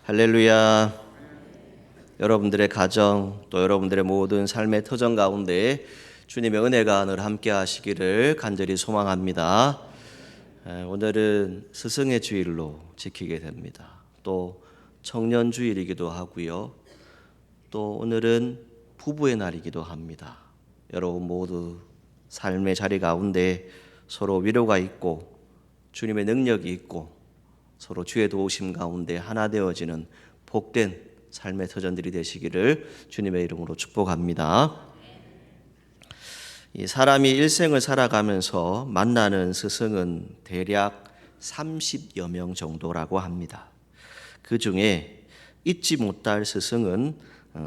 할렐루야. 여러분들의 가정 또 여러분들의 모든 삶의 터전 가운데 주님의 은혜가 늘 함께 하시기를 간절히 소망합니다. 오늘은 스승의 주일로 지키게 됩니다. 또 청년 주일이기도 하고요. 또 오늘은 부부의 날이기도 합니다. 여러분 모두 삶의 자리 가운데 서로 위로가 있고 주님의 능력이 있고 서로 주의 도우심 가운데 하나 되어지는 복된 삶의 터전들이 되시기를 주님의 이름으로 축복합니다. 이 사람이 일생을 살아가면서 만나는 스승은 대략 30여 명 정도라고 합니다. 그 중에 잊지 못할 스승은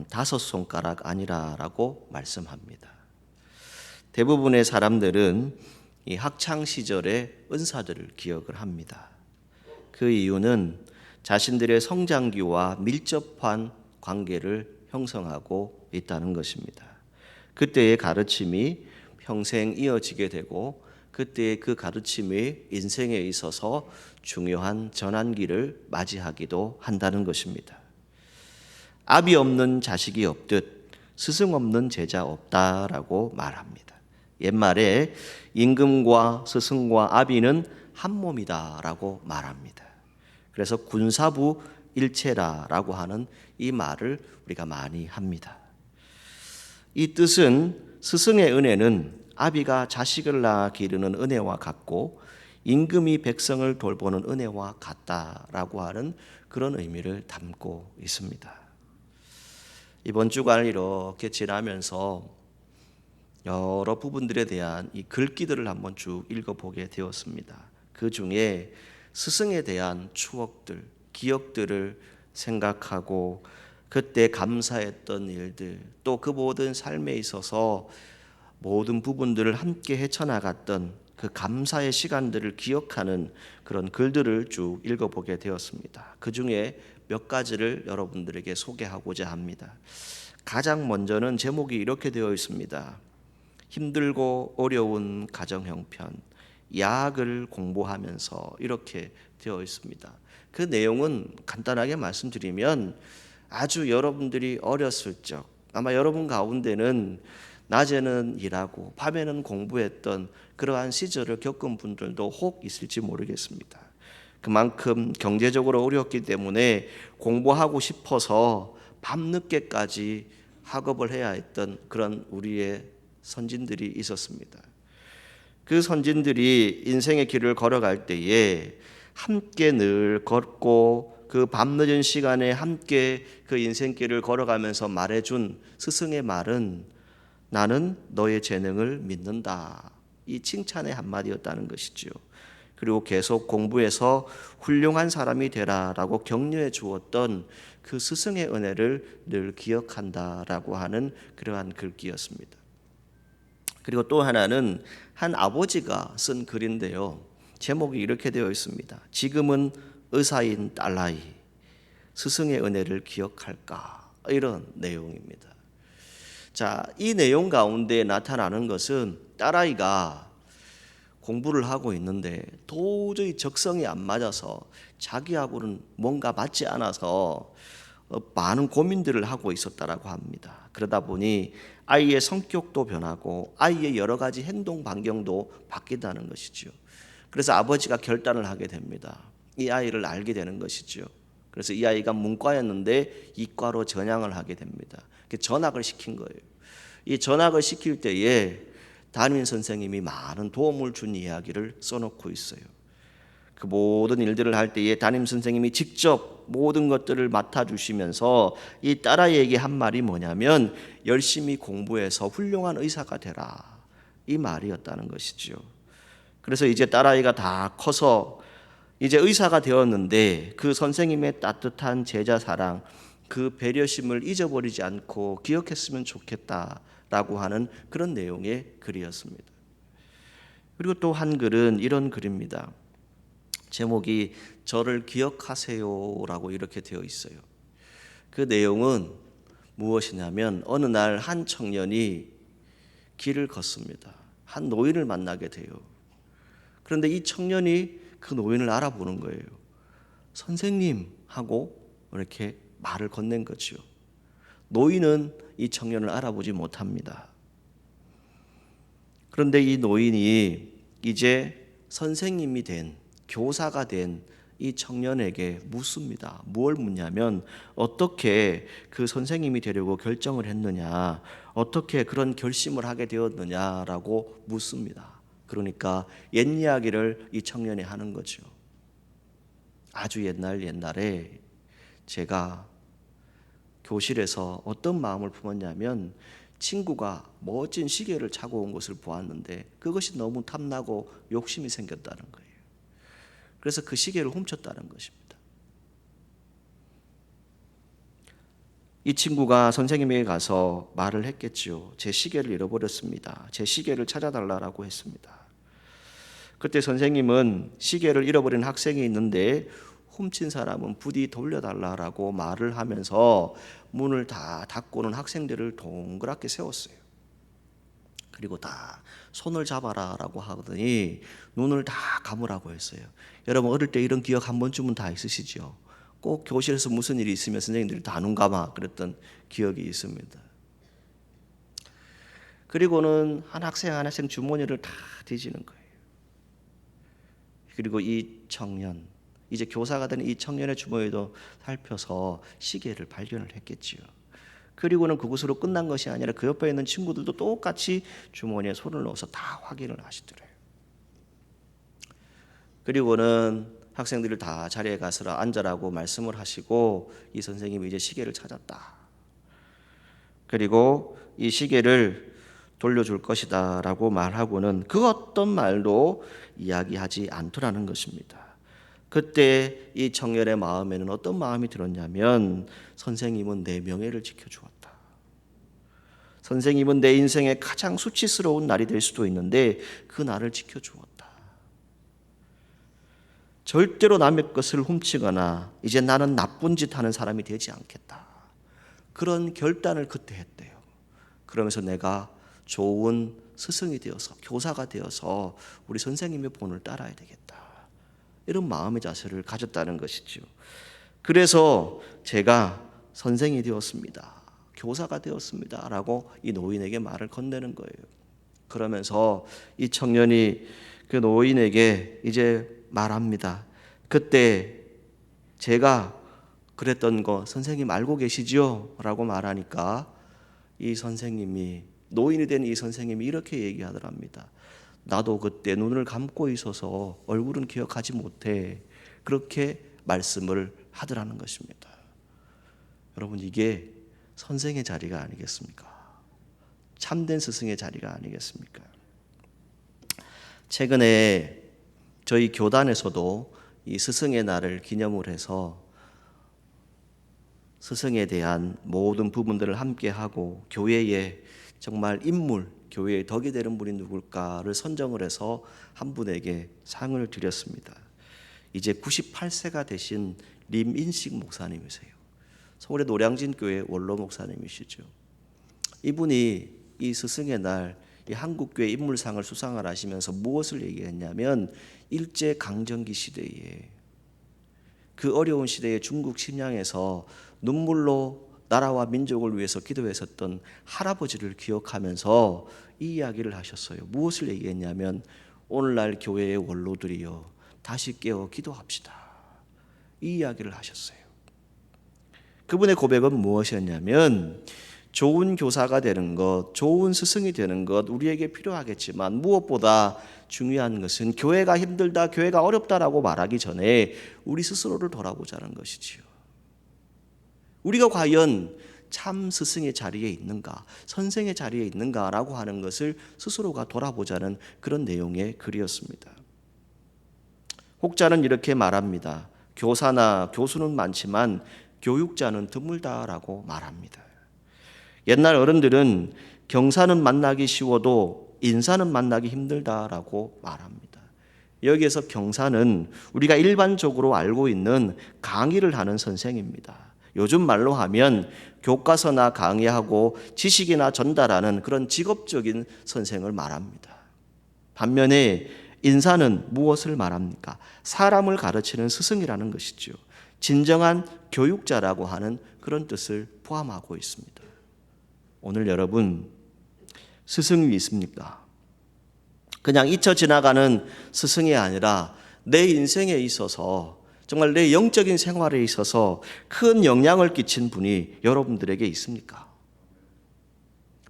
5손가락 아니라라고 말씀합니다. 대부분의 사람들은 이 학창 시절의 은사들을 기억을 합니다. 그 이유는 자신들의 성장기와 밀접한 관계를 형성하고 있다는 것입니다. 그때의 가르침이 평생 이어지게 되고 그때의 그 가르침이 인생에 있어서 중요한 전환기를 맞이하기도 한다는 것입니다. 아비 없는 자식이 없듯 스승 없는 제자 없다라고 말합니다. 옛말에 임금과 스승과 아비는 한 몸이다라고 말합니다. 그래서 군사부 일체라라고 하는 이 말을 우리가 많이 합니다. 이 뜻은 스승의 은혜는 아비가 자식을 낳아 기르는 은혜와 같고 임금이 백성을 돌보는 은혜와 같다라고 하는 그런 의미를 담고 있습니다. 이번 주간을 이렇게 지나면서 여러 부분들에 대한 이 글귀들을 한번 쭉 읽어보게 되었습니다. 그 중에 스승에 대한 추억들, 기억들을 생각하고 그때 감사했던 일들, 또 그 모든 삶에 있어서 모든 부분들을 함께 헤쳐나갔던 그 감사의 시간들을 기억하는 그런 글들을 쭉 읽어보게 되었습니다. 그 중에 몇 가지를 여러분들에게 소개하고자 합니다. 가장 먼저는 제목이 이렇게 되어 있습니다. 힘들고 어려운 가정 형편, 야학을 공부하면서 이렇게 되어 있습니다. 그 내용은 간단하게 말씀드리면 아주 여러분들이 어렸을 적 아마 여러분 가운데는 낮에는 일하고 밤에는 공부했던 그러한 시절을 겪은 분들도 혹 있을지 모르겠습니다. 그만큼 경제적으로 어렵기 때문에 공부하고 싶어서 밤늦게까지 학업을 해야 했던 그런 우리의 선진들이 있었습니다. 그 선진들이 인생의 길을 걸어갈 때에 함께 늘 걷고 그 밤늦은 시간에 함께 그 인생길을 걸어가면서 말해준 스승의 말은 나는 너의 재능을 믿는다. 이 칭찬의 한마디였다는 것이죠. 그리고 계속 공부해서 훌륭한 사람이 되라라고 격려해 주었던 그 스승의 은혜를 늘 기억한다라고 하는 그러한 글귀였습니다. 그리고 또 하나는 한 아버지가 쓴 글인데요. 제목이 이렇게 되어 있습니다. 지금은 의사인 딸아이, 스승의 은혜를 기억할까? 이런 내용입니다. 자, 이 내용 가운데 나타나는 것은 딸아이가 공부를 하고 있는데 도저히 적성이 안 맞아서 자기하고는 뭔가 맞지 않아서 많은 고민들을 하고 있었다라고 합니다. 그러다 보니 아이의 성격도 변하고 아이의 여러 가지 행동 반경도 바뀐다는 것이죠. 그래서 아버지가 결단을 하게 됩니다. 이 아이를 알게 되는 것이죠. 그래서 이 아이가 문과였는데 이과로 전향을 하게 됩니다. 전학을 시킨 거예요. 이 전학을 시킬 때에 담임 선생님이 많은 도움을 준 이야기를 써놓고 있어요. 그 모든 일들을 할 때에 담임 선생님이 직접 모든 것들을 맡아주시면서 이 딸아이에게 한 말이 뭐냐면 열심히 공부해서 훌륭한 의사가 되라, 이 말이었다는 것이죠. 그래서 이제 딸아이가 다 커서 이제 의사가 되었는데 그 선생님의 따뜻한 제자 사랑, 그 배려심을 잊어버리지 않고 기억했으면 좋겠다라고 하는 그런 내용의 글이었습니다. 그리고 또 한 글은 이런 글입니다. 제목이 저를 기억하세요라고 이렇게 되어 있어요. 그 내용은 무엇이냐면 어느 날 한 청년이 길을 걷습니다. 한 노인을 만나게 돼요. 그런데 이 청년이 그 노인을 알아보는 거예요. 선생님 하고 이렇게 말을 건넨 거죠. 노인은 이 청년을 알아보지 못합니다. 그런데 이 노인이 이제 선생님이 된, 교사가 된 이 청년에게 묻습니다. 뭘 묻냐면 어떻게 그 선생님이 되려고 결정을 했느냐, 어떻게 그런 결심을 하게 되었느냐라고 묻습니다. 그러니까 옛 이야기를 이 청년이 하는 거죠. 아주 옛날에 제가 교실에서 어떤 마음을 품었냐면 친구가 멋진 시계를 차고 온 것을 보았는데 그것이 너무 탐나고 욕심이 생겼다는 거예요. 그래서 그 시계를 훔쳤다는 것입니다. 이 친구가 선생님에게 가서 말을 했겠죠. 제 시계를 잃어버렸습니다. 제 시계를 찾아달라고 했습니다. 그때 선생님은 시계를 잃어버린 학생이 있는데 훔친 사람은 부디 돌려달라고 말을 하면서 문을 다 닫고는 학생들을 동그랗게 세웠어요. 그리고 다 손을 잡아라라고 하더니 눈을 다 감으라고 했어요. 여러분 어릴 때 이런 기억 한 번쯤은 다 있으시죠? 꼭 교실에서 무슨 일이 있으면 선생님들이 다 눈 감아 그랬던 기억이 있습니다. 그리고는 한 학생 주머니를 다 뒤지는 거예요. 그리고 이 청년, 이제 교사가 된 이 청년의 주머니도 살펴서 시계를 발견을 했겠지요. 그리고는 그것으로 끝난 것이 아니라 그 옆에 있는 친구들도 똑같이 주머니에 손을 넣어서 다 확인을 하시더래요. 그리고는 학생들을 다 자리에 가서 앉으라고 말씀을 하시고 이 선생님이 이제 시계를 찾았다. 그리고 이 시계를 돌려줄 것이다 라고 말하고는 그 어떤 말도 이야기하지 않더라는 것입니다. 그때 이 청년의 마음에는 어떤 마음이 들었냐면 선생님은 내 명예를 지켜주었다. 선생님은 내 인생의 가장 수치스러운 날이 될 수도 있는데 그 날을 지켜주었다. 절대로 남의 것을 훔치거나 이제 나는 나쁜 짓 하는 사람이 되지 않겠다. 그런 결단을 그때 했대요. 그러면서 내가 좋은 스승이 되어서 교사가 되어서 우리 선생님의 본을 따라야 되겠다. 이런 마음의 자세를 가졌다는 것이죠. 그래서 제가 선생이 되었습니다. 교사가 되었습니다. 라고 이 노인에게 말을 건네는 거예요. 그러면서 이 청년이 그 노인에게 이제 말합니다. 그때 제가 그랬던 거 선생님 알고 계시죠? 라고 말하니까 이 선생님이 노인이 된 이 선생님이 이렇게 얘기하더랍니다. 나도 그때 눈을 감고 있어서 얼굴은 기억하지 못해. 그렇게 말씀을 하더라는 것입니다. 여러분 이게 선생의 자리가 아니겠습니까? 참된 스승의 자리가 아니겠습니까? 최근에 저희 교단에서도 이 스승의 날을 기념을 해서 스승에 대한 모든 부분들을 함께 하고 교회에 정말 인물, 교회의 덕이 되는 분이 누굴까를 선정을 해서 한 분에게 상을 드렸습니다. 이제 98세가 되신 림인식 목사님이세요. 서울의 노량진 교회 원로 목사님이시죠. 이분이 이 스승의 날 이 한국교회 인물상을 수상을 하시면서 무엇을 얘기했냐면 일제 강점기 시대에 그 어려운 시대에 중국 심양에서 눈물로 나라와 민족을 위해서 기도했었던 할아버지를 기억하면서 이 이야기를 하셨어요. 무엇을 얘기했냐면 오늘날 교회의 원로들이여 다시 깨어 기도합시다. 이 이야기를 하셨어요. 그분의 고백은 무엇이었냐면 좋은 교사가 되는 것, 좋은 스승이 되는 것 우리에게 필요하겠지만 무엇보다 중요한 것은 교회가 힘들다, 교회가 어렵다라고 말하기 전에 우리 스스로를 돌아보자는 것이지요. 우리가 과연 참 스승의 자리에 있는가, 선생의 자리에 있는가라고 하는 것을 스스로가 돌아보자는 그런 내용의 글이었습니다. 혹자는 이렇게 말합니다. 교사나 교수는 많지만 교육자는 드물다라고 말합니다. 옛날 어른들은 경사는 만나기 쉬워도 인사는 만나기 힘들다라고 말합니다. 여기에서 경사는 우리가 일반적으로 알고 있는 강의를 하는 선생입니다. 요즘 말로 하면 교과서나 강의하고 지식이나 전달하는 그런 직업적인 선생을 말합니다. 반면에 인사는 무엇을 말합니까? 사람을 가르치는 스승이라는 것이죠. 진정한 교육자라고 하는 그런 뜻을 포함하고 있습니다. 오늘 여러분 스승이 있습니까? 그냥 잊혀 지나가는 스승이 아니라 내 인생에 있어서 정말 내 영적인 생활에 있어서 큰 영향을 끼친 분이 여러분들에게 있습니까?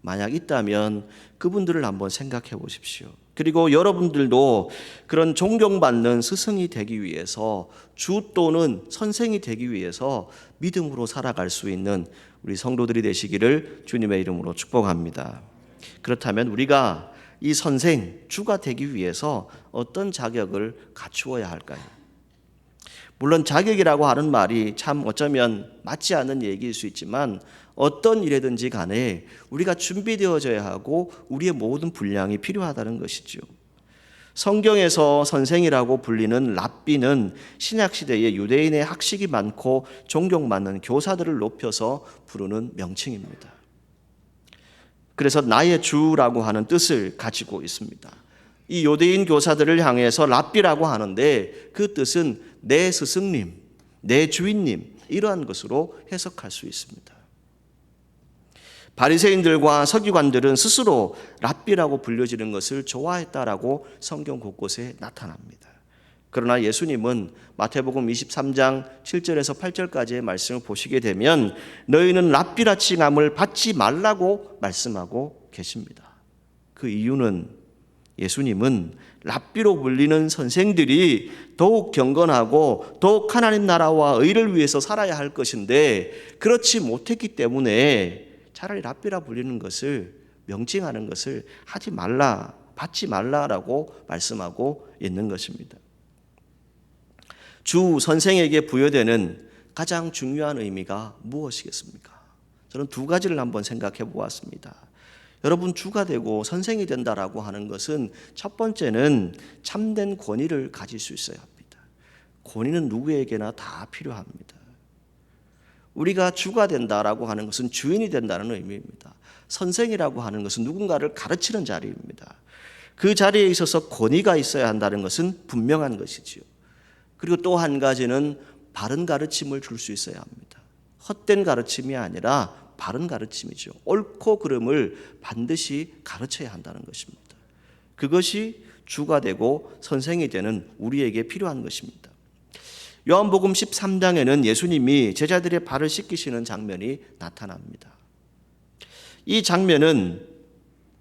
만약 있다면 그분들을 한번 생각해 보십시오. 그리고 여러분들도 그런 존경받는 스승이 되기 위해서, 주 또는 선생이 되기 위해서 믿음으로 살아갈 수 있는 우리 성도들이 되시기를 주님의 이름으로 축복합니다. 그렇다면 우리가 이 선생, 주가 되기 위해서 어떤 자격을 갖추어야 할까요? 물론 자격이라고 하는 말이 참 어쩌면 맞지 않는 얘기일 수 있지만, 어떤 일이든지 간에 우리가 준비되어져야 하고 우리의 모든 분량이 필요하다는 것이죠. 성경에서 선생이라고 불리는 랍비는 신약시대에 유대인의 학식이 많고 존경받는 교사들을 높여서 부르는 명칭입니다. 그래서 나의 주라고 하는 뜻을 가지고 있습니다. 이 유대인 교사들을 향해서 랍비라고 하는데 그 뜻은 내 스승님, 내 주인님, 이러한 것으로 해석할 수 있습니다. 바리새인들과 서기관들은 스스로 랍비라고 불려지는 것을 좋아했다라고 성경 곳곳에 나타납니다. 그러나 예수님은 마태복음 23장 7절에서 8절까지의 말씀을 보시게 되면 너희는 랍비라 칭함을 받지 말라고 말씀하고 계십니다. 그 이유는 예수님은 랍비로 불리는 선생들이 더욱 경건하고 더욱 하나님 나라와 의를 위해서 살아야 할 것인데 그렇지 못했기 때문에 차라리 랍비라 불리는 것을, 명칭하는 것을 하지 말라, 받지 말라라고 말씀하고 있는 것입니다. 주 선생에게 부여되는 가장 중요한 의미가 무엇이겠습니까? 저는 두 가지를 한번 생각해 보았습니다. 여러분, 주가 되고 선생이 된다라고 하는 것은 첫 번째는 참된 권위를 가질 수 있어야 합니다. 권위는 누구에게나 다 필요합니다. 우리가 주가 된다라고 하는 것은 주인이 된다는 의미입니다. 선생이라고 하는 것은 누군가를 가르치는 자리입니다. 그 자리에 있어서 권위가 있어야 한다는 것은 분명한 것이지요. 그리고 또 한 가지는 바른 가르침을 줄 수 있어야 합니다. 헛된 가르침이 아니라 바른 가르침이죠. 옳고 그름을 반드시 가르쳐야 한다는 것입니다. 그것이 주가 되고 선생이 되는 우리에게 필요한 것입니다. 요한복음 13장에는 예수님이 제자들의 발을 씻기시는 장면이 나타납니다. 이 장면은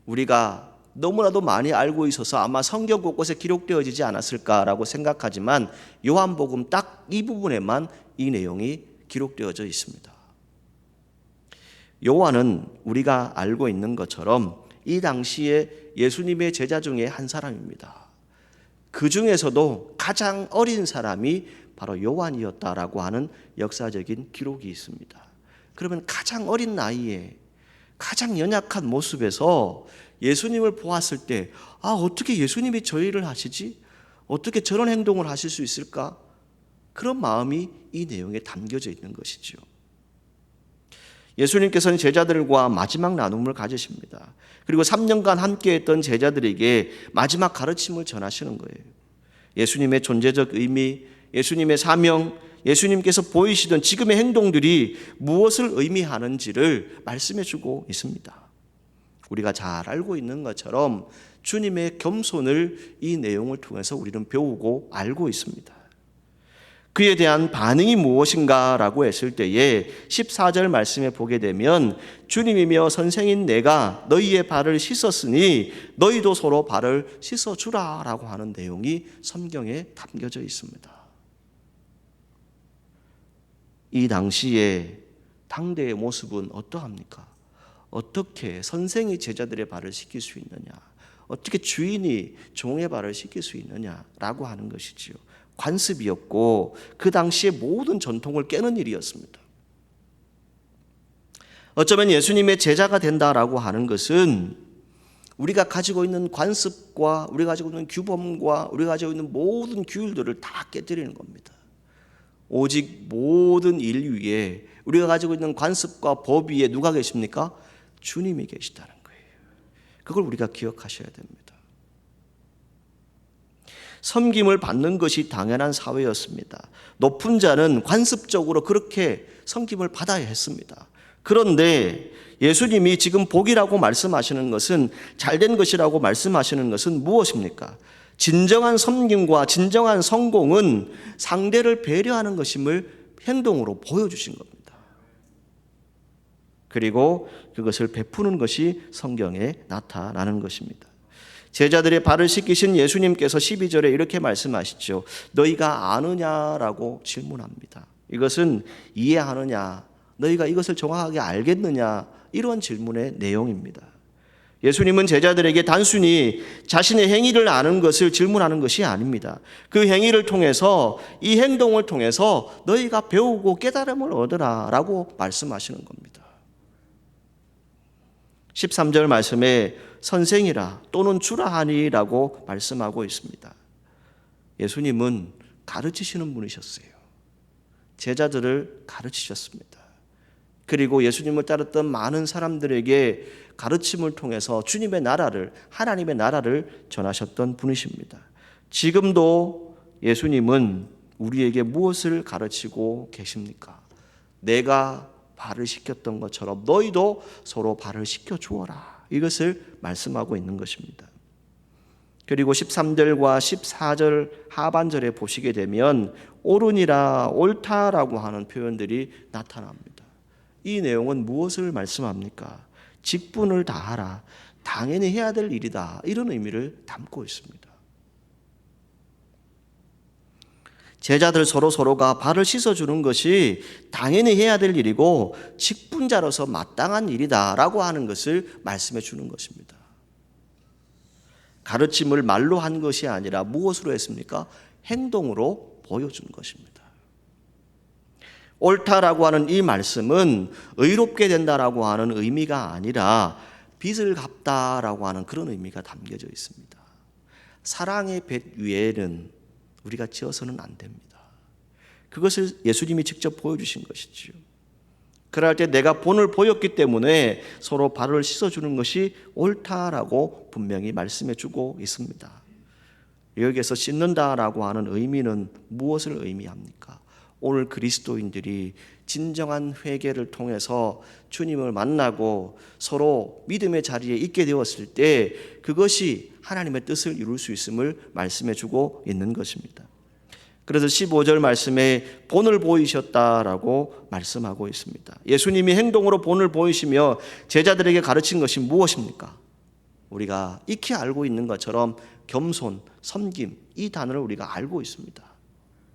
우리가 너무나도 많이 알고 있어서 아마 성경 곳곳에 기록되어지지 않았을까라고 생각하지만 요한복음 딱 이 부분에만 이 내용이 기록되어져 있습니다. 요한은 우리가 알고 있는 것처럼 이 당시에 예수님의 제자 중에 한 사람입니다. 그 중에서도 가장 어린 사람이 바로 요한이었다라고 하는 역사적인 기록이 있습니다. 그러면 가장 어린 나이에 가장 연약한 모습에서 예수님을 보았을 때 어떻게 예수님이 저 일을 하시지? 어떻게 저런 행동을 하실 수 있을까? 그런 마음이 이 내용에 담겨져 있는 것이죠. 예수님께서는 제자들과 마지막 나눔을 가지십니다. 그리고 3년간 함께했던 제자들에게 마지막 가르침을 전하시는 거예요. 예수님의 존재적 의미, 예수님의 사명, 예수님께서 보이시던 지금의 행동들이 무엇을 의미하는지를 말씀해 주고 있습니다. 우리가 잘 알고 있는 것처럼 주님의 겸손을 이 내용을 통해서 우리는 배우고 알고 있습니다. 그에 대한 반응이 무엇인가라고 했을 때에 14절 말씀에 보게 되면 주님이며 선생인 내가 너희의 발을 씻었으니 너희도 서로 발을 씻어주라 라고 하는 내용이 성경에 담겨져 있습니다. 이 당시에 당대의 모습은 어떠합니까? 어떻게 선생이 제자들의 발을 씻길 수 있느냐? 어떻게 주인이 종의 발을 씻길 수 있느냐라고 하는 것이지요. 관습이었고 그 당시의 모든 전통을 깨는 일이었습니다. 어쩌면 예수님의 제자가 된다라고 하는 것은 우리가 가지고 있는 관습과 우리가 가지고 있는 규범과 우리가 가지고 있는 모든 규율들을 다 깨뜨리는 겁니다. 오직 모든 일 위에 우리가 가지고 있는 관습과 법 위에 누가 계십니까? 주님이 계시다는 거예요. 그걸 우리가 기억하셔야 됩니다. 섬김을 받는 것이 당연한 사회였습니다. 높은 자는 관습적으로 그렇게 섬김을 받아야 했습니다. 그런데 예수님이 지금 복이라고 말씀하시는 것은, 잘된 것이라고 말씀하시는 것은 무엇입니까? 진정한 섬김과 진정한 성공은 상대를 배려하는 것임을 행동으로 보여주신 겁니다. 그리고 그것을 베푸는 것이 성경에 나타나는 것입니다. 제자들의 발을 씻기신 예수님께서 12절에 이렇게 말씀하시죠. 너희가 아느냐라고 질문합니다. 이것은 이해하느냐, 너희가 이것을 정확하게 알겠느냐, 이런 질문의 내용입니다. 예수님은 제자들에게 단순히 자신의 행위를 아는 것을 질문하는 것이 아닙니다. 그 행위를 통해서, 이 행동을 통해서 너희가 배우고 깨달음을 얻으라 라고 말씀하시는 겁니다. 13절 말씀에 선생이라 또는 주라 하니라고 말씀하고 있습니다. 예수님은 가르치시는 분이셨어요. 제자들을 가르치셨습니다. 그리고 예수님을 따랐던 많은 사람들에게 가르침을 통해서 주님의 나라를, 하나님의 나라를 전하셨던 분이십니다. 지금도 예수님은 우리에게 무엇을 가르치고 계십니까? 내가 발을 씻겼던 것처럼 너희도 서로 발을 씻겨 주어라. 이것을 말씀하고 있는 것입니다. 그리고 13절과 14절 하반절에 보시게 되면 옳으니라, 옳다라고 하는 표현들이 나타납니다. 이 내용은 무엇을 말씀합니까? 직분을 다하라, 당연히 해야 될 일이다, 이런 의미를 담고 있습니다. 제자들 서로가 발을 씻어주는 것이 당연히 해야 될 일이고 직분자로서 마땅한 일이다라고 하는 것을 말씀해 주는 것입니다. 가르침을 말로 한 것이 아니라 무엇으로 했습니까? 행동으로 보여준 것입니다. 옳다라고 하는 이 말씀은 의롭게 된다라고 하는 의미가 아니라 빚을 갚다라고 하는 그런 의미가 담겨져 있습니다. 사랑의 빚 위에는 우리가 지어서는 안 됩니다. 그것을 예수님이 직접 보여주신 것이지요. 그럴 때 내가 본을 보였기 때문에 서로 발을 씻어주는 것이 옳다라고 분명히 말씀해주고 있습니다. 여기에서 씻는다라고 하는 의미는 무엇을 의미합니까? 오늘 그리스도인들이 진정한 회개를 통해서 주님을 만나고 서로 믿음의 자리에 있게 되었을 때 그것이 하나님의 뜻을 이룰 수 있음을 말씀해주고 있는 것입니다. 그래서 15절 말씀에 본을 보이셨다라고 말씀하고 있습니다. 예수님이 행동으로 본을 보이시며 제자들에게 가르친 것이 무엇입니까? 우리가 익히 알고 있는 것처럼 겸손, 섬김, 이 단어를 우리가 알고 있습니다.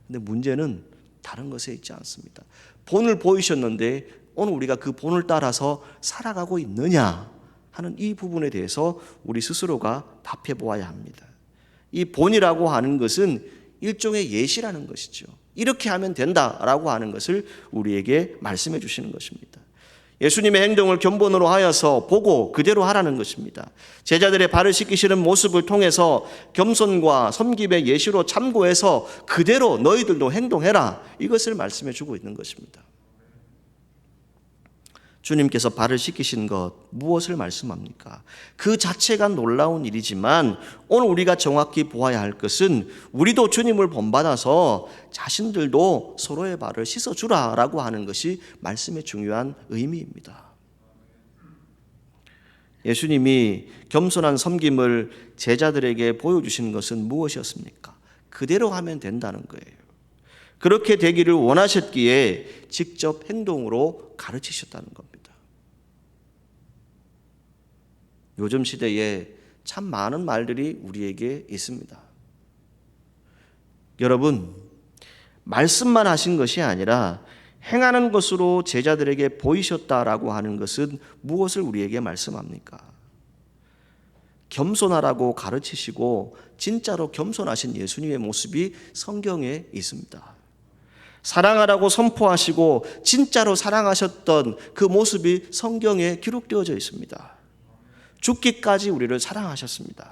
근데 문제는 다른 것에 있지 않습니다. 본을 보이셨는데 오늘 우리가 그 본을 따라서 살아가고 있느냐 하는 이 부분에 대해서 우리 스스로가 답해 보아야 합니다. 이 본이라고 하는 것은 일종의 예시라는 것이죠. 이렇게 하면 된다라고 하는 것을 우리에게 말씀해 주시는 것입니다. 예수님의 행동을 견본으로 하여서 보고 그대로 하라는 것입니다. 제자들의 발을 씻기시는 모습을 통해서 겸손과 섬김의 예시로 참고해서 그대로 너희들도 행동해라, 이것을 말씀해 주고 있는 것입니다. 주님께서 발을 씻기신 것, 무엇을 말씀합니까? 그 자체가 놀라운 일이지만 오늘 우리가 정확히 보아야 할 것은 우리도 주님을 본받아서 자신들도 서로의 발을 씻어주라라고 하는 것이 말씀의 중요한 의미입니다. 예수님이 겸손한 섬김을 제자들에게 보여주신 것은 무엇이었습니까? 그대로 하면 된다는 거예요. 그렇게 되기를 원하셨기에 직접 행동으로 가르치셨다는 겁니다. 요즘 시대에 참 많은 말들이 우리에게 있습니다. 여러분, 말씀만 하신 것이 아니라 행하는 것으로 제자들에게 보이셨다라고 하는 것은 무엇을 우리에게 말씀합니까? 겸손하라고 가르치시고 진짜로 겸손하신 예수님의 모습이 성경에 있습니다. 사랑하라고 선포하시고 진짜로 사랑하셨던 그 모습이 성경에 기록되어져 있습니다. 죽기까지 우리를 사랑하셨습니다.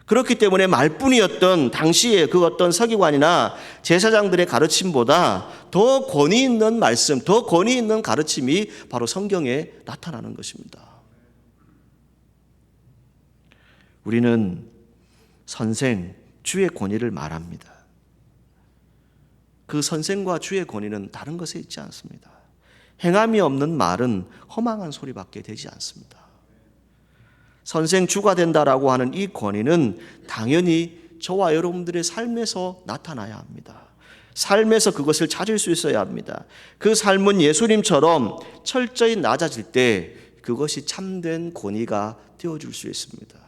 그렇기 때문에 말뿐이었던 당시의 그 어떤 서기관이나 제사장들의 가르침보다 더 권위 있는 말씀, 더 권위 있는 가르침이 바로 성경에 나타나는 것입니다. 우리는 선생, 주의 권위를 말합니다. 그 선생과 주의 권위는 다른 것에 있지 않습니다. 행함이 없는 말은 허망한 소리밖에 되지 않습니다. 선생 주가 된다라고 하는 이 권위는 당연히 저와 여러분들의 삶에서 나타나야 합니다. 삶에서 그것을 찾을 수 있어야 합니다. 그 삶은 예수님처럼 철저히 낮아질 때 그것이 참된 권위가 되어줄 수 있습니다.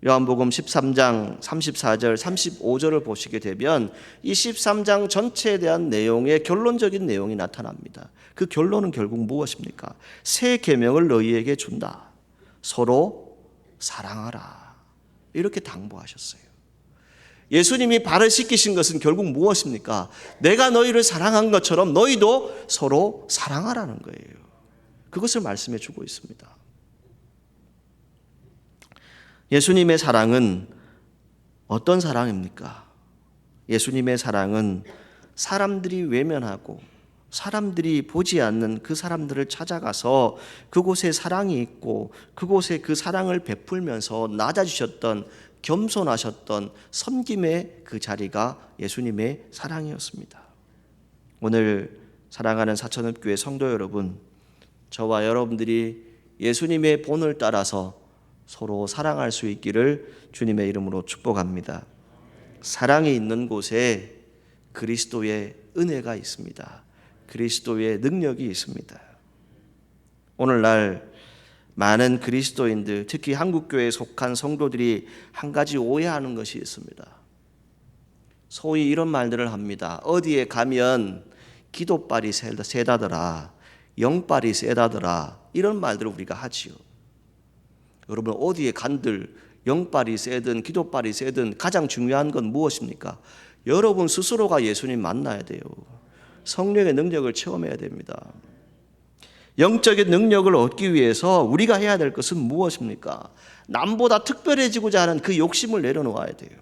요한복음 13장 34절 35절을 보시게 되면 이 13장 전체에 대한 내용의 결론적인 내용이 나타납니다. 그 결론은 결국 무엇입니까? 새 계명을 너희에게 준다. 서로 사랑하라. 이렇게 당부하셨어요. 예수님이 발을 씻기신 것은 결국 무엇입니까? 내가 너희를 사랑한 것처럼 너희도 서로 사랑하라는 거예요. 그것을 말씀해 주고 있습니다. 예수님의 사랑은 어떤 사랑입니까? 예수님의 사랑은 사람들이 외면하고 사람들이 보지 않는 그 사람들을 찾아가서 그곳에 사랑이 있고 그곳에 그 사랑을 베풀면서 낮아지셨던, 겸손하셨던 섬김의 그 자리가 예수님의 사랑이었습니다. 오늘 사랑하는 사천읍교회 성도 여러분, 저와 여러분들이 예수님의 본을 따라서 서로 사랑할 수 있기를 주님의 이름으로 축복합니다. 사랑이 있는 곳에 그리스도의 은혜가 있습니다. 그리스도의 능력이 있습니다. 오늘날 많은 그리스도인들, 특히 한국교회에 속한 성도들이 한 가지 오해하는 것이 있습니다. 소위 이런 말들을 합니다. 어디에 가면 기도발이 세다더라, 영발이 세다더라, 이런 말들을 우리가 하지요. 여러분, 어디에 간들 영발이 세든 기도발이 세든 가장 중요한 건 무엇입니까? 여러분 스스로가 예수님 만나야 돼요. 성령의 능력을 체험해야 됩니다. 영적인 능력을 얻기 위해서 우리가 해야 될 것은 무엇입니까? 남보다 특별해지고자 하는 그 욕심을 내려놓아야 돼요.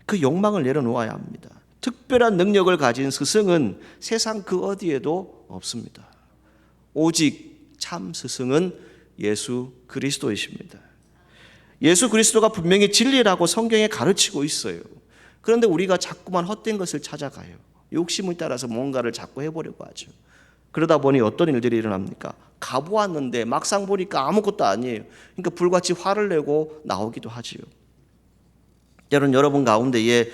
그 욕망을 내려놓아야 합니다. 특별한 능력을 가진 스승은 세상 그 어디에도 없습니다. 오직 참 스승은 예수 그리스도이십니다. 예수 그리스도가 분명히 진리라고 성경에 가르치고 있어요. 그런데 우리가 자꾸만 헛된 것을 찾아가요. 욕심을 따라서 뭔가를 자꾸 해보려고 하죠. 그러다 보니 어떤 일들이 일어납니까? 가보았는데 막상 보니까 아무것도 아니에요. 그러니까 불같이 화를 내고 나오기도 하지요. 여러분 가운데에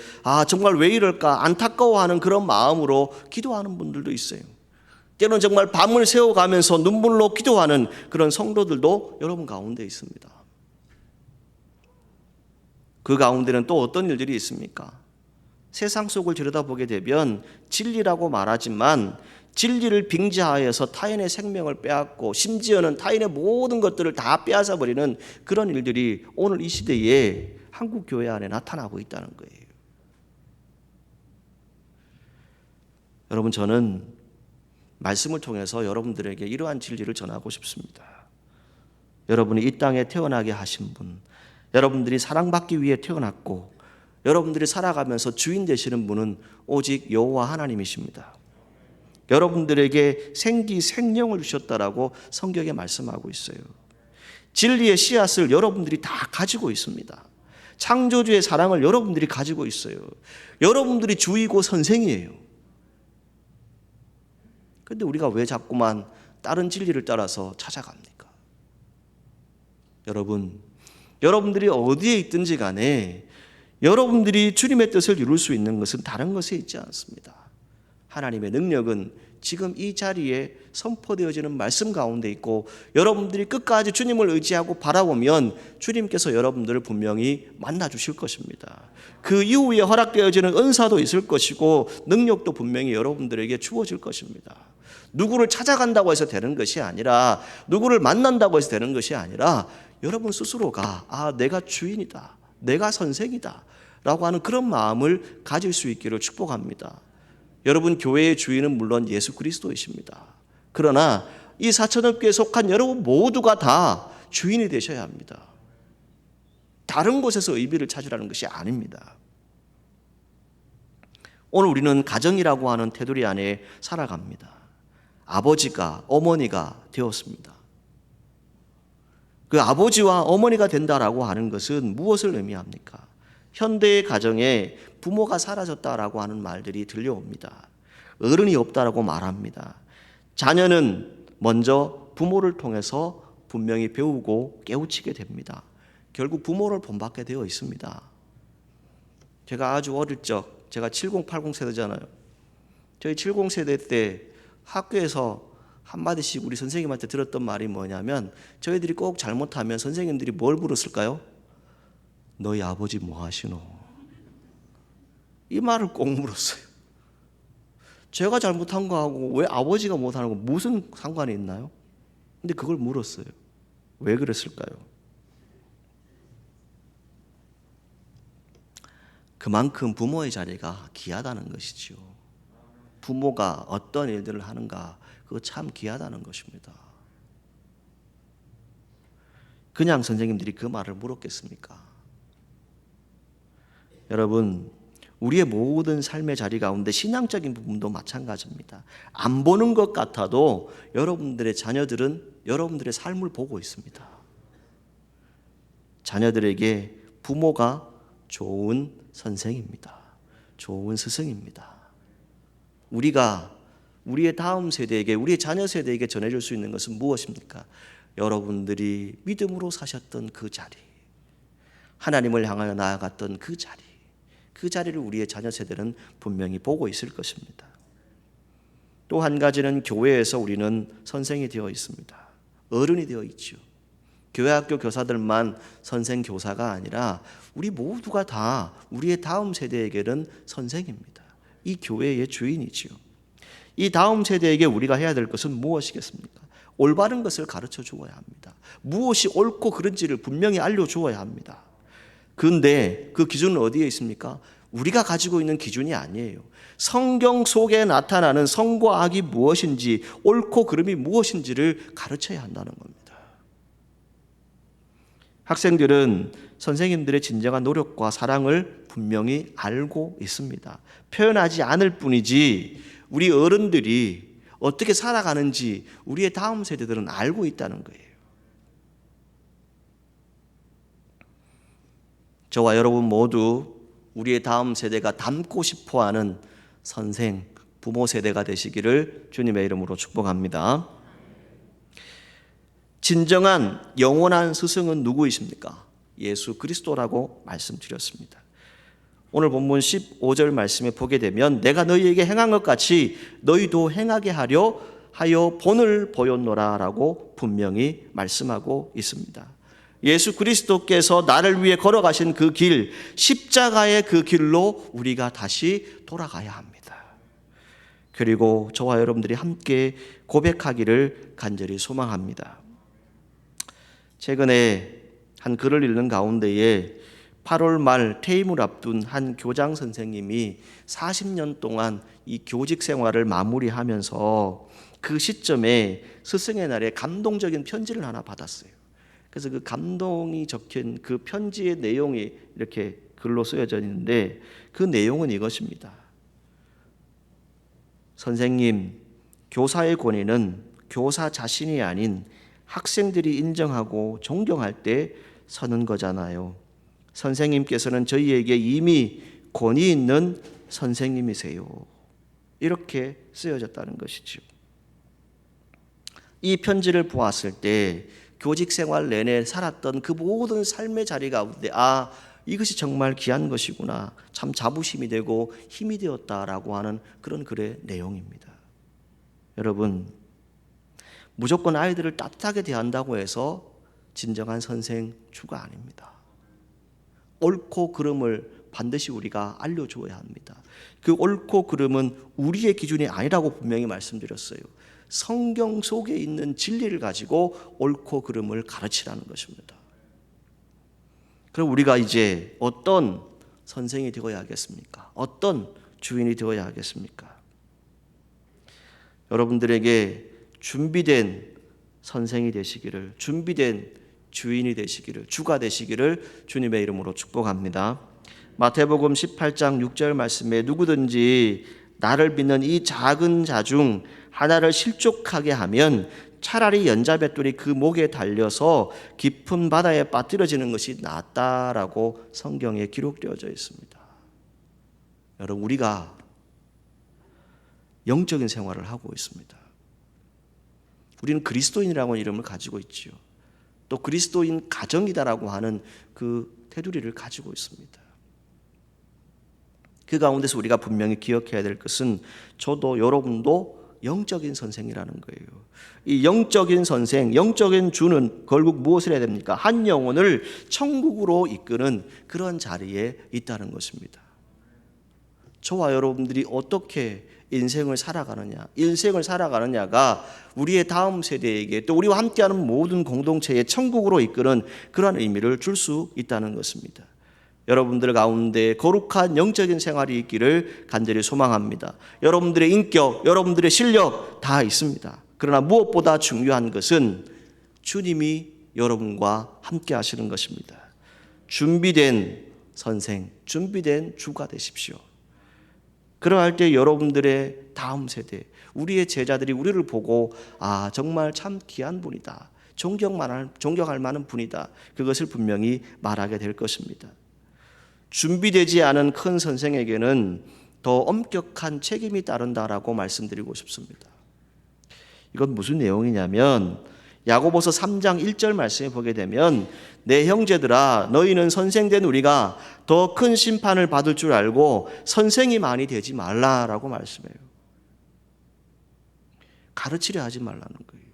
정말 왜 이럴까 안타까워하는 그런 마음으로 기도하는 분들도 있어요. 때로는 정말 밤을 새워가면서 눈물로 기도하는 그런 성도들도 여러분 가운데 있습니다. 그 가운데는 또 어떤 일들이 있습니까? 세상 속을 들여다보게 되면 진리라고 말하지만 진리를 빙자하여서 타인의 생명을 빼앗고 심지어는 타인의 모든 것들을 다 빼앗아 버리는 그런 일들이 오늘 이 시대에 한국 교회 안에 나타나고 있다는 거예요. 여러분, 저는 말씀을 통해서 여러분들에게 이러한 진리를 전하고 싶습니다. 여러분이 이 땅에 태어나게 하신 분, 여러분들이 사랑받기 위해 태어났고 여러분들이 살아가면서 주인 되시는 분은 오직 여호와 하나님이십니다. 여러분들에게 생명을 주셨다라고 성경에 말씀하고 있어요. 진리의 씨앗을 여러분들이 다 가지고 있습니다. 창조주의 사랑을 여러분들이 가지고 있어요. 여러분들이 주이고 선생이에요. 그런데 우리가 왜 자꾸만 다른 진리를 따라서 찾아갑니까? 여러분들이 어디에 있든지 간에 여러분들이 주님의 뜻을 이룰 수 있는 것은 다른 것에 있지 않습니다. 하나님의 능력은 지금 이 자리에 선포되어지는 말씀 가운데 있고 여러분들이 끝까지 주님을 의지하고 바라보면 주님께서 여러분들을 분명히 만나 주실 것입니다. 그 이후에 허락되어지는 은사도 있을 것이고 능력도 분명히 여러분들에게 주어질 것입니다. 누구를 찾아간다고 해서 되는 것이 아니라 누구를 만난다고 해서 되는 것이 아니라 여러분 스스로가 내가 주인이다, 내가 선생이다 라고 하는 그런 마음을 가질 수 있기를 축복합니다. 여러분 교회의 주인은 물론 예수 그리스도이십니다. 그러나 이 사천업교에 속한 여러분 모두가 다 주인이 되셔야 합니다. 다른 곳에서 의미를 찾으라는 것이 아닙니다. 오늘 우리는 가정이라고 하는 테두리 안에 살아갑니다. 아버지가 어머니가 되었습니다. 그 아버지와 어머니가 된다라고 하는 것은 무엇을 의미합니까? 현대의 가정에 부모가 사라졌다라고 하는 말들이 들려옵니다. 어른이 없다라고 말합니다. 자녀는 먼저 부모를 통해서 분명히 배우고 깨우치게 됩니다. 결국 부모를 본받게 되어 있습니다. 제가 아주 어릴 적, 제가 70, 80 세대잖아요. 저희 70 세대 때 학교에서 한마디씩 우리 선생님한테 들었던 말이 뭐냐면, 저희들이 꼭 잘못하면 선생님들이 뭘 물었을까요? 너희 아버지 뭐 하시노? 이 말을 꼭 물었어요. 제가 잘못한 거하고 왜 아버지가 못하는 거 무슨 상관이 있나요? 근데 그걸 물었어요. 왜 그랬을까요? 그만큼 부모의 자리가 귀하다는 것이지요. 부모가 어떤 일들을 하는가, 그거 참 귀하다는 것입니다. 그냥 선생님들이 그 말을 물었겠습니까? 여러분, 우리의 모든 삶의 자리 가운데 신앙적인 부분도 마찬가지입니다. 안 보는 것 같아도 여러분들의 자녀들은 여러분들의 삶을 보고 있습니다. 자녀들에게 부모가 좋은 선생입니다. 좋은 스승입니다. 우리가 우리의 다음 세대에게, 우리의 자녀 세대에게 전해줄 수 있는 것은 무엇입니까? 여러분들이 믿음으로 사셨던 그 자리, 하나님을 향하여 나아갔던 그 자리, 그 자리를 우리의 자녀 세대는 분명히 보고 있을 것입니다. 또 한 가지는 교회에서 우리는 선생이 되어 있습니다. 어른이 되어 있죠. 교회 학교 교사들만 선생 교사가 아니라 우리 모두가 다 우리의 다음 세대에게는 선생입니다. 이 교회의 주인이지요. 이 다음 세대에게 우리가 해야 될 것은 무엇이겠습니까? 올바른 것을 가르쳐 주어야 합니다. 무엇이 옳고 그른지를 분명히 알려주어야 합니다. 그런데 그 기준은 어디에 있습니까? 우리가 가지고 있는 기준이 아니에요. 성경 속에 나타나는 선과 악이 무엇인지, 옳고 그름이 무엇인지를 가르쳐야 한다는 겁니다. 학생들은 선생님들의 진정한 노력과 사랑을 분명히 알고 있습니다. 표현하지 않을 뿐이지 우리 어른들이 어떻게 살아가는지 우리의 다음 세대들은 알고 있다는 거예요. 저와 여러분 모두 우리의 다음 세대가 닮고 싶어하는 선생, 부모 세대가 되시기를 주님의 이름으로 축복합니다. 진정한 영원한 스승은 누구이십니까? 예수 그리스도라고 말씀드렸습니다. 오늘 본문 15절 말씀에 보게 되면 내가 너희에게 행한 것 같이 너희도 행하게 하려 하여 본을 보였노라 라고 분명히 말씀하고 있습니다. 예수 그리스도께서 나를 위해 걸어가신 그 길, 십자가의 그 길로 우리가 다시 돌아가야 합니다. 그리고 저와 여러분들이 함께 고백하기를 간절히 소망합니다. 최근에 한 글을 읽는 가운데에 8월 말 퇴임을 앞둔 한 교장 선생님이 40년 동안 이 교직 생활을 마무리하면서 그 시점에 스승의 날에 감동적인 편지를 하나 받았어요. 그래서 그 감동이 적힌 그 편지의 내용이 이렇게 글로 쓰여져 있는데 그 내용은 이것입니다. 선생님, 교사의 권위는 교사 자신이 아닌 학생들이 인정하고 존경할 때 서는 거잖아요. 선생님께서는 저희에게 이미 권위 있는 선생님이세요. 이렇게 쓰여졌다는 것이죠. 이 편지를 보았을 때 교직 생활 내내 살았던 그 모든 삶의 자리 가운데 이것이 정말 귀한 것이구나, 참 자부심이 되고 힘이 되었다라고 하는 그런 글의 내용입니다. 여러분, 무조건 아이들을 따뜻하게 대한다고 해서 진정한 선생 주가 아닙니다. 옳고 그름을 반드시 우리가 알려줘야 합니다. 그 옳고 그름은 우리의 기준이 아니라고 분명히 말씀드렸어요. 성경 속에 있는 진리를 가지고 옳고 그름을 가르치라는 것입니다. 그럼 우리가 이제 어떤 선생이 되어야 하겠습니까? 어떤 주인이 되어야 하겠습니까? 여러분들에게 준비된 선생이 되시기를, 준비된 주인이 되시기를, 주가 되시기를 주님의 이름으로 축복합니다. 마태복음 18장 6절 말씀에 누구든지 나를 믿는 이 작은 자 중 하나를 실족하게 하면 차라리 연자뱃돌이 그 목에 달려서 깊은 바다에 빠뜨려지는 것이 낫다라고 성경에 기록되어져 있습니다. 여러분, 우리가 영적인 생활을 하고 있습니다. 우리는 그리스도인이라고 하는 이름을 가지고 있지요. 또 그리스도인 가정이다라고 하는 그 테두리를 가지고 있습니다. 그 가운데서 우리가 분명히 기억해야 될 것은 저도 여러분도 영적인 선생이라는 거예요. 이 영적인 선생, 영적인 주는 결국 무엇을 해야 됩니까? 한 영혼을 천국으로 이끄는 그런 자리에 있다는 것입니다. 저와 여러분들이 어떻게 인생을 살아가느냐가 우리의 다음 세대에게 또 우리와 함께하는 모든 공동체에 천국으로 이끄는 그러한 의미를 줄 수 있다는 것입니다. 여러분들 가운데 거룩한 영적인 생활이 있기를 간절히 소망합니다. 여러분들의 인격, 여러분들의 실력 다 있습니다. 그러나 무엇보다 중요한 것은 주님이 여러분과 함께 하시는 것입니다. 준비된 선생, 준비된 주가 되십시오. 그러할 때 여러분들의 다음 세대, 우리의 제자들이 우리를 보고 정말 참 귀한 분이다, 존경할 만한 분이다, 그것을 분명히 말하게 될 것입니다. 준비되지 않은 큰 선생에게는 더 엄격한 책임이 따른다라고 말씀드리고 싶습니다. 이건 무슨 내용이냐면 야고보서 3장 1절 말씀에 보게 되면 내 형제들아 너희는 선생된 우리가 더 큰 심판을 받을 줄 알고 선생이 많이 되지 말라라고 말씀해요. 가르치려 하지 말라는 거예요.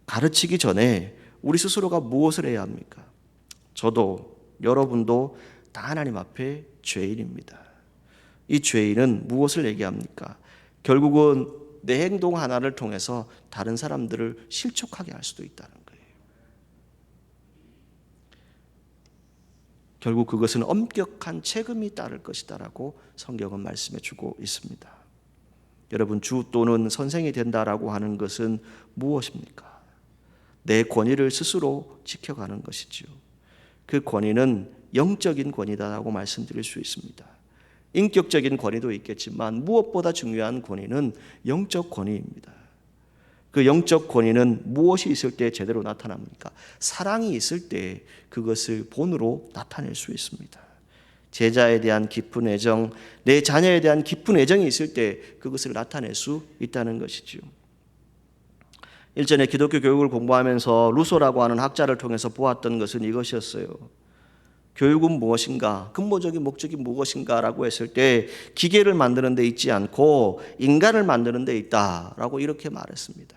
가르치기 전에 우리 스스로가 무엇을 해야 합니까? 저도 여러분도 다 하나님 앞에 죄인입니다. 이 죄인은 무엇을 얘기합니까? 결국은 내 행동 하나를 통해서 다른 사람들을 실족하게 할 수도 있다는 거예요. 결국 그것은 엄격한 책임이 따를 것이다라고 성경은 말씀해 주고 있습니다. 여러분, 주 또는 선생이 된다라고 하는 것은 무엇입니까? 내 권위를 스스로 지켜가는 것이지요. 그 권위는 영적인 권위다라고 말씀드릴 수 있습니다. 인격적인 권위도 있겠지만 무엇보다 중요한 권위는 영적 권위입니다. 그 영적 권위는 무엇이 있을 때 제대로 나타납니까? 사랑이 있을 때 그것을 본으로 나타낼 수 있습니다. 제자에 대한 깊은 애정, 내 자녀에 대한 깊은 애정이 있을 때 그것을 나타낼 수 있다는 것이죠. 일전에 기독교 교육을 공부하면서 루소라고 하는 학자를 통해서 보았던 것은 이것이었어요. 교육은 무엇인가? 근본적인 목적이 무엇인가라고 했을 때 기계를 만드는 데 있지 않고 인간을 만드는 데 있다라고 이렇게 말했습니다.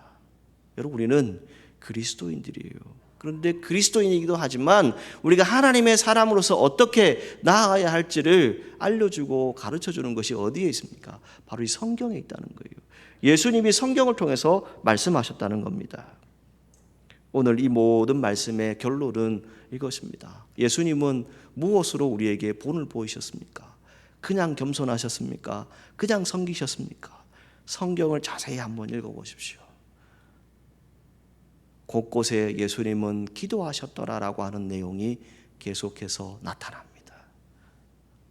여러분, 우리는 그리스도인들이에요. 그런데 그리스도인이기도 하지만 우리가 하나님의 사람으로서 어떻게 나아가야 할지를 알려주고 가르쳐주는 것이 어디에 있습니까? 바로 이 성경에 있다는 거예요. 예수님이 성경을 통해서 말씀하셨다는 겁니다. 오늘 이 모든 말씀의 결론은 이것입니다. 예수님은 무엇으로 우리에게 본을 보이셨습니까? 그냥 겸손하셨습니까? 그냥 섬기셨습니까? 성경을 자세히 한번 읽어보십시오. 곳곳에 예수님은 기도하셨더라라고 하는 내용이 계속해서 나타납니다.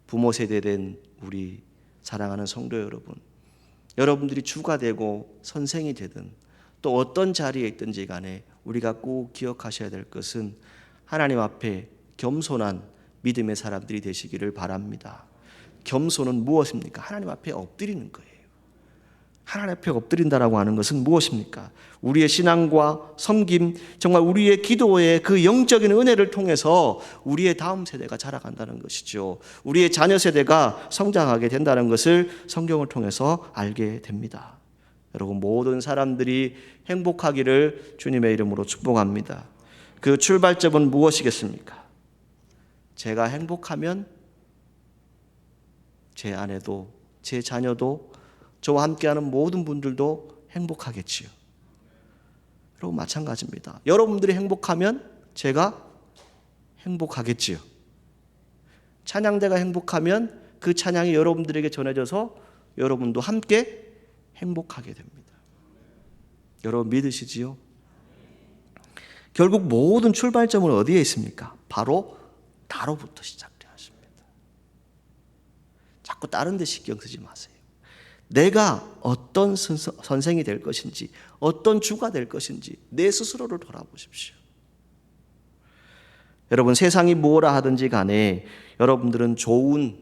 부모 세대된 우리 사랑하는 성도 여러분, 여러분들이 주가 되고 선생이 되든 또 어떤 자리에 있든지 간에 우리가 꼭 기억하셔야 될 것은 하나님 앞에 겸손한 믿음의 사람들이 되시기를 바랍니다. 겸손은 무엇입니까? 하나님 앞에 엎드리는 거예요. 하나님 앞에 엎드린다라고 하는 것은 무엇입니까? 우리의 신앙과 섬김, 정말 우리의 기도의 그 영적인 은혜를 통해서 우리의 다음 세대가 자라간다는 것이죠. 우리의 자녀 세대가 성장하게 된다는 것을 성경을 통해서 알게 됩니다. 여러분, 모든 사람들이 행복하기를 주님의 이름으로 축복합니다. 그 출발점은 무엇이겠습니까? 제가 행복하면 제 아내도 제 자녀도 저와 함께하는 모든 분들도 행복하겠지요. 여러분, 마찬가지입니다. 여러분들이 행복하면 제가 행복하겠지요. 찬양대가 행복하면 그 찬양이 여러분들에게 전해져서 여러분도 함께 행복하게 됩니다. 여러분, 믿으시지요? 결국 모든 출발점은 어디에 있습니까? 바로 나로부터 시작되었습니다. 자꾸 다른 데 신경 쓰지 마세요. 내가 어떤 선생이 될 것인지, 어떤 주가 될 것인지 내 스스로를 돌아보십시오. 여러분, 세상이 뭐라 하든지 간에 여러분들은 좋은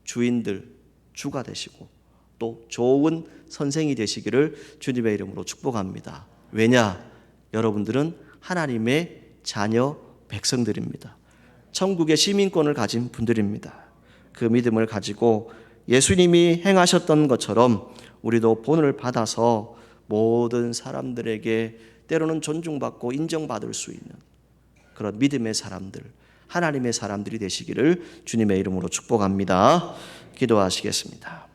주인들, 주가 되시고 또 좋은 선생이 되시기를 주님의 이름으로 축복합니다. 왜냐? 여러분들은 하나님의 자녀 백성들입니다. 천국의 시민권을 가진 분들입니다. 그 믿음을 가지고 예수님이 행하셨던 것처럼 우리도 본을 받아서 모든 사람들에게 때로는 존중받고 인정받을 수 있는 그런 믿음의 사람들, 하나님의 사람들이 되시기를 주님의 이름으로 축복합니다. 기도하시겠습니다.